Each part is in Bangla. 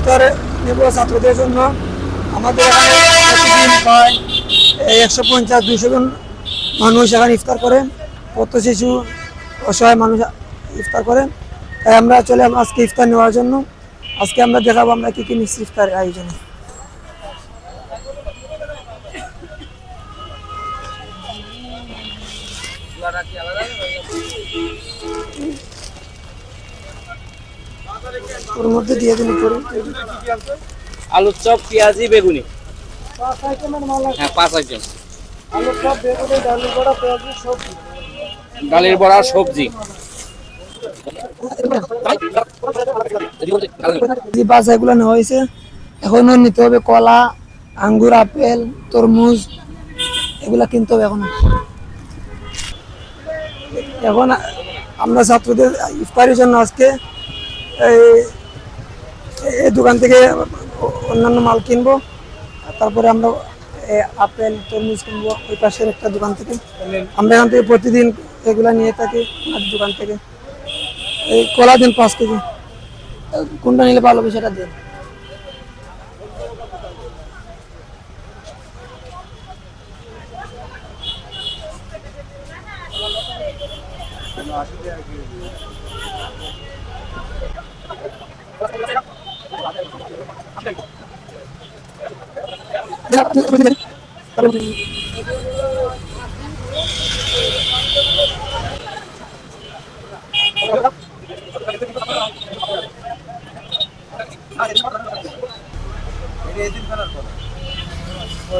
ইফতার নেব ছাত্রদের জন্য। আমাদের এখানে প্রতিদিন প্রায় 150-200 জন মানুষ এখানে ইফতার করে, পথ শিশু অসহায় মানুষ ইফতার করে। তাই আমরা চলে আজকে ইফতার নেওয়ার জন্য। আজকে আমরা দেখাবো আমরা কি কি নিচ্ছি ইফতারের আয়োজনে। ওর মধ্যে দিয়ে দিন পরে আলুর চপ, পেঁয়াজি, বেগুনি। হ্যাঁ, 5 আইটেম। আলুর চপ, বেগুনি, ডালের বড়া, পেঁয়াজি, সবজি। ডালের বড়া, সবজি। যে বাজারগুলো নেওয়া হয়েছে, এখনো নিতে হবে কলা, আঙ্গুর, আপেল, তরমুজ, এগুলা কিনতে হবে এখন। এখন আমরা ছাত্রদের ইফতারের জন্য আজকে এই দোকান থেকে অন্যান্য মাল কিনবো। তারপরে আমরা আপেল, তরমুজ কিনবো ওই পাশের একটা দোকান থেকে। আমরা এখান থেকে প্রতিদিন এগুলা নিয়ে থাকি আমাদের দোকান থেকে। এই কলা দিন 5 কেজি, কোনটা নিলে ভালো হবে সেটা দিন।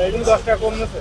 এদিন 10 টাকা কম আছে।